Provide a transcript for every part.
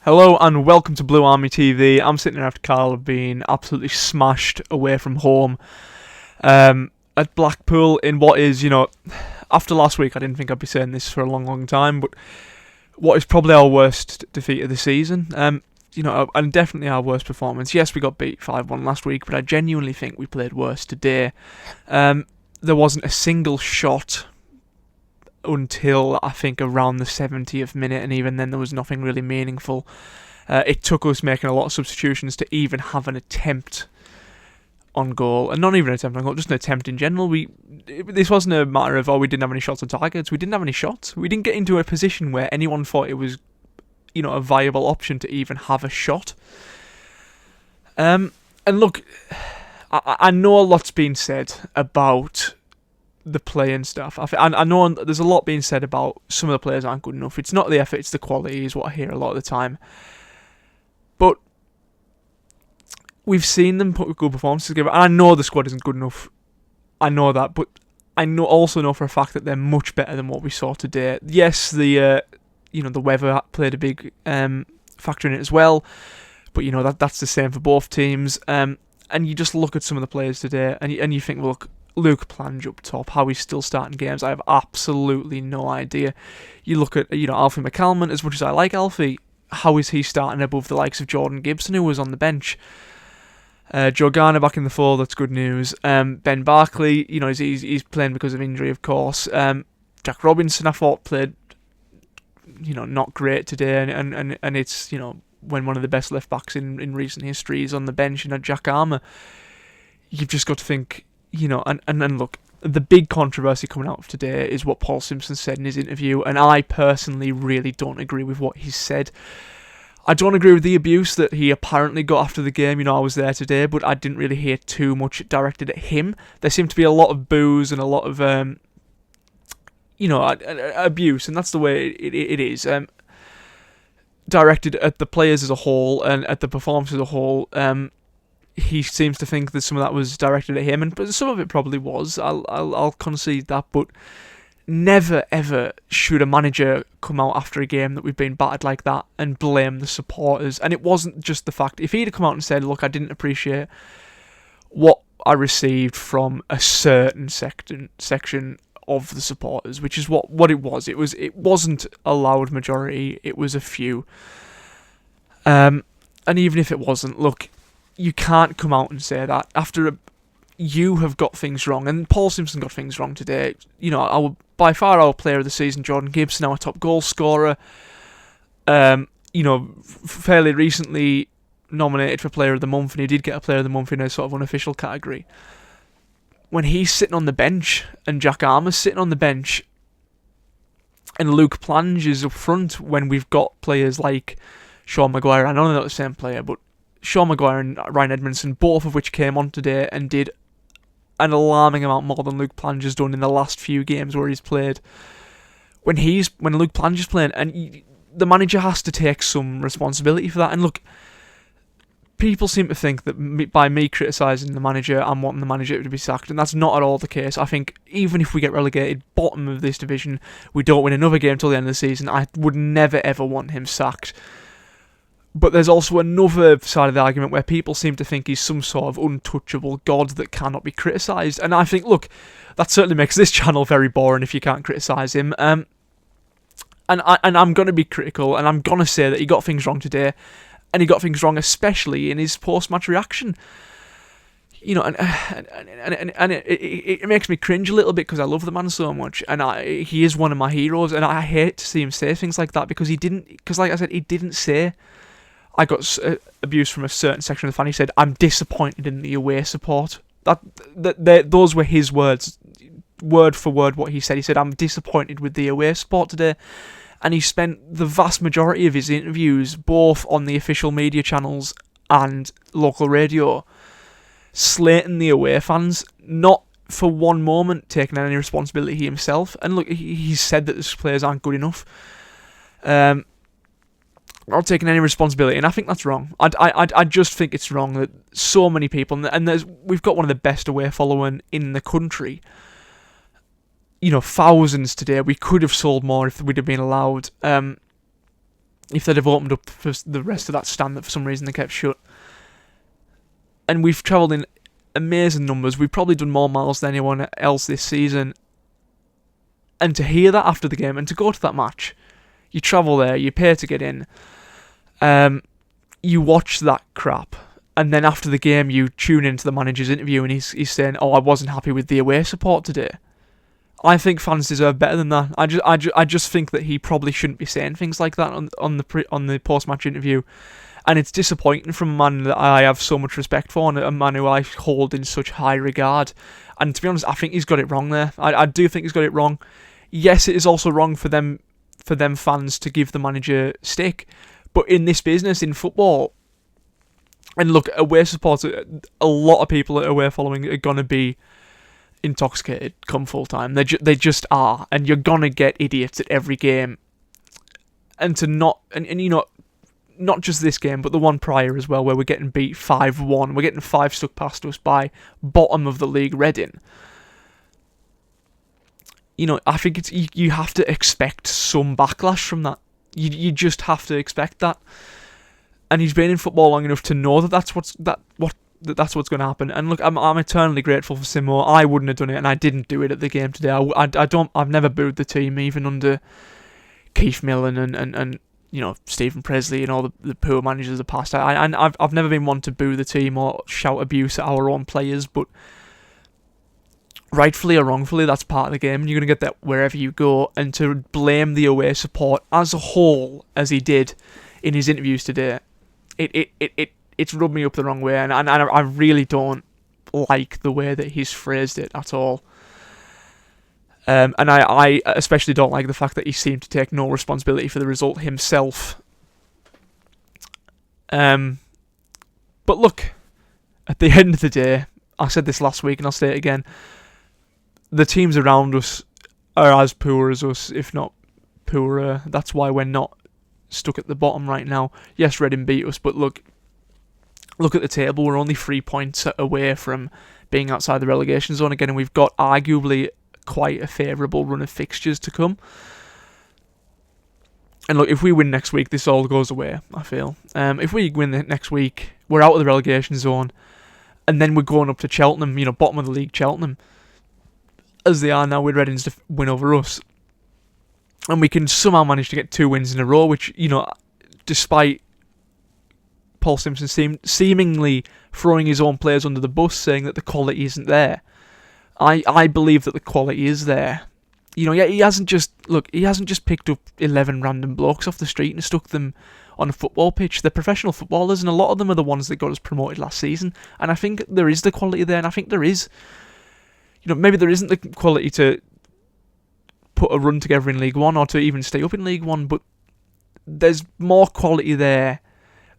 Hello and welcome to Blue Army TV. I'm sitting here after Carlisle being absolutely smashed away from home at Blackpool in what is, after last week I didn't think I'd be saying this for a long time, but what is probably our worst defeat of the season. And definitely our worst performance. Yes, we got beat 5-1 last week, but I genuinely think we played worse today. There wasn't a single shot until I think around the 70th minute, and even then there was nothing really meaningful. It took us making a lot of substitutions to even have an attempt on goal, and not even an attempt on goal, just an attempt in general. This wasn't a matter of, we didn't have any shots on targets. We didn't have any shots. We didn't get into a position where anyone thought it was, a viable option to even have a shot. And look, I know a lot's been said about the play and stuff. I know there's a lot being said about some of the players aren't good enough. It's not the effort, it's the quality, is what I hear a lot of the time. But we've seen them put good performances together, and I know the squad isn't good enough. I know that, but I also know for a fact that they're much better than what we saw today. Yes, the weather played a big factor in it as well, but that's the same for both teams. And you just look at some of the players today, and you think, well, look, Luke Plange up top, how he's still starting games, I have absolutely no idea. You look at, Alfie McCalman, as much as I like Alfie, how is he starting above the likes of Jordan Gibson, who was on the bench? Joe Garner back in the fold, that's good news. Ben Barkley, he's playing because of injury, of course. Jack Robinson, I thought, played, not great today, and it's, when one of the best left-backs in recent history is on the bench, Jack Armour, you've just got to think, and look, the big controversy coming out of today is what Paul Simpson said in his interview, and I personally really don't agree with what he said. I don't agree with the abuse that he apparently got after the game. I was there today, but I didn't really hear too much directed at him. There seemed to be a lot of boos and a lot of, abuse, and that's the way it is. Directed at the players as a whole and at the performance as a whole. He seems to think that some of that was directed at him, and some of it probably was. I'll concede that, but never ever should a manager come out after a game that we've been battered like that and blame the supporters. And it wasn't just the fact, if he'd come out and said, look, I didn't appreciate what I received from a certain section of the supporters, which is what it was. It wasn't a loud majority, it was a few. And even if it wasn't, look, you can't come out and say that after you have got things wrong, and Paul Simpson got things wrong today. By far our player of the season, Jordan Gibson, our top goal scorer, fairly recently nominated for Player of the Month, and he did get a Player of the Month in a sort of unofficial category. When he's sitting on the bench, and Jack Armour's sitting on the bench, and Luke Plange is up front when we've got players like Sean Maguire, I know they're not the same player, but Sean Maguire and Ryan Edmondson, both of which came on today and did an alarming amount more than Luke Plange has done in the last few games where he's played. When Luke Plange is playing, and the manager has to take some responsibility for that. And look, people seem to think that by me criticising the manager, I'm wanting the manager to be sacked, and that's not at all the case. I think even if we get relegated bottom of this division, we don't win another game till the end of the season, I would never ever want him sacked. But there's also another side of the argument where people seem to think he's some sort of untouchable god that cannot be criticised. And I think, look, that certainly makes this channel very boring if you can't criticise him. And I'm going to be critical, and I'm going to say that he got things wrong today, and he got things wrong especially in his post-match reaction. And it makes me cringe a little bit because I love the man so much, and he is one of my heroes, and I hate to see him say things like that because like I said, he didn't say, I got abuse from a certain section of the fan. He said, I'm disappointed in the away support. Those were his words, word for word what he said. He said, I'm disappointed with the away support today. And he spent the vast majority of his interviews, both on the official media channels and local radio, slating the away fans, not for one moment taking any responsibility himself. And look, he said that the players aren't good enough. Not taking any responsibility, and I think that's wrong. I just think it's wrong that so many people, and we've got one of the best away following in the country. Thousands today. We could have sold more if we'd have been allowed. if they'd have opened up for the rest of that stand that for some reason they kept shut. And we've travelled in amazing numbers. We've probably done more miles than anyone else this season. And to hear that after the game and to go to that match, you travel there, you pay to get in, you watch that crap, and then after the game you tune into the manager's interview and he's saying, "Oh, I wasn't happy with the away support today." I think fans deserve better than that. I just think that he probably shouldn't be saying things like that on the post-match interview, and it's disappointing from a man that I have so much respect for and a man who I hold in such high regard. And to be honest, I think he's got it wrong there. I do think he's got it wrong. Yes, it is also wrong for them fans to give the manager stick, but in this business, in football, and look, away supporters, a lot of people at away following are gonna be intoxicated come full time. They just are, and you're gonna get idiots at every game. And to not just this game, but the one prior as well, where we're getting beat 5-1, we're getting 5 stuck past us by bottom of the league Reading. I think you have to expect some backlash from that. You just have to expect that. And he's been in football long enough to know that that's what's going to happen. And look, I'm eternally grateful for Simo. I wouldn't have done it, and I didn't do it at the game today. I've never booed the team, even under Keith Millen and Stephen Presley and all the poor managers of the past. I've never been one to boo the team or shout abuse at our own players, but rightfully or wrongfully, that's part of the game, and you're going to get that wherever you go. And to blame the away support as a whole, as he did in his interviews today, it's rubbed me up the wrong way, and I really don't like the way that he's phrased it at all. And I especially don't like the fact that he seemed to take no responsibility for the result himself. But look, at the end of the day, I said this last week and I'll say it again, the teams around us are as poor as us, if not poorer. That's why we're not stuck at the bottom right now. Yes, Reading beat us, but look at the table. We're only 3 points away from being outside the relegation zone again, and we've got arguably quite a favourable run of fixtures to come. And look, if we win next week, this all goes away, I feel. If we win next week, we're out of the relegation zone, and then we're going up to Cheltenham, bottom of the league Cheltenham, as they are now with Reading's to win over us. And we can somehow manage to get 2 wins in a row, which, despite Paul Simpson seemingly throwing his own players under the bus, saying that the quality isn't there, I believe that the quality is there. He hasn't just picked up 11 random blokes off the street and stuck them on a football pitch. They're professional footballers, and a lot of them are the ones that got us promoted last season. And I think there is the quality there, and I think there is. Maybe there isn't the quality to put a run together in League One or to even stay up in League One, but there's more quality there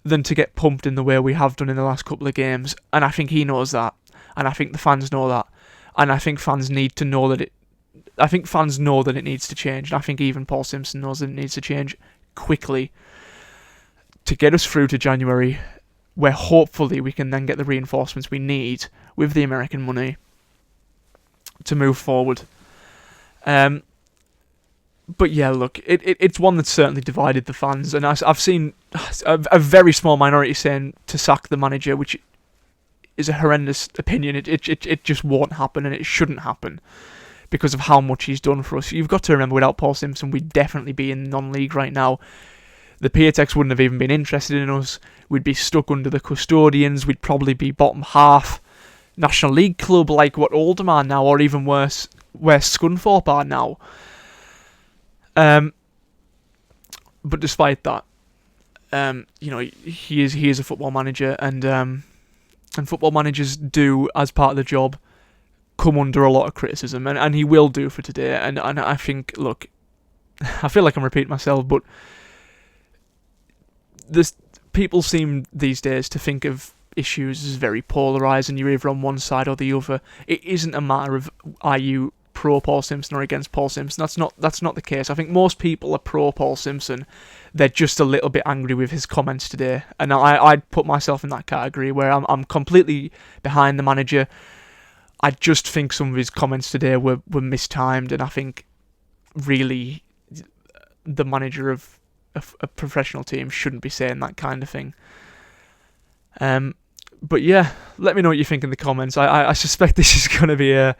than to get pumped in the way we have done in the last couple of games. And I think he knows that, and I think the fans know that, and I think fans need to know that fans know that it needs to change, and I think even Paul Simpson knows that it needs to change quickly to get us through to January, where hopefully we can then get the reinforcements we need with the American money to move forward. But yeah, look, it's one that's certainly divided the fans, and I've seen a very small minority saying to sack the manager, which is a horrendous opinion. It just won't happen, and it shouldn't happen because of how much he's done for us. You've got to remember, without Paul Simpson, we'd definitely be in non-league right now. The PATX wouldn't have even been interested in us. We'd be stuck under the custodians. We'd probably be bottom half National League club like what Oldham are now, or even worse, where Scunthorpe are now. But despite that, he is a football manager, and football managers do, as part of the job, come under a lot of criticism, and he will do for today. And I think, look, I feel like I'm repeating myself, but people seem these days to think of issues as very polarised, and you're either on one side or the other. It isn't a matter of are you pro Paul Simpson or against Paul Simpson. That's not the case. I think most people are pro Paul Simpson. They're just a little bit angry with his comments today, and I'd put myself in that category where I'm completely behind the manager. I just think some of his comments today were mistimed, and I think really the manager of a professional team shouldn't be saying that kind of thing. But yeah, let me know what you think in the comments. I suspect this is going to be a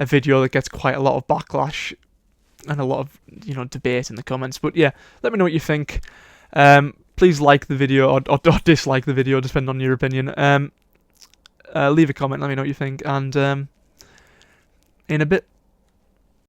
video that gets quite a lot of backlash and a lot of debate in the comments. But yeah, let me know what you think. Please like the video or dislike the video, depending on your opinion. Leave a comment, let me know what you think, and in a bit.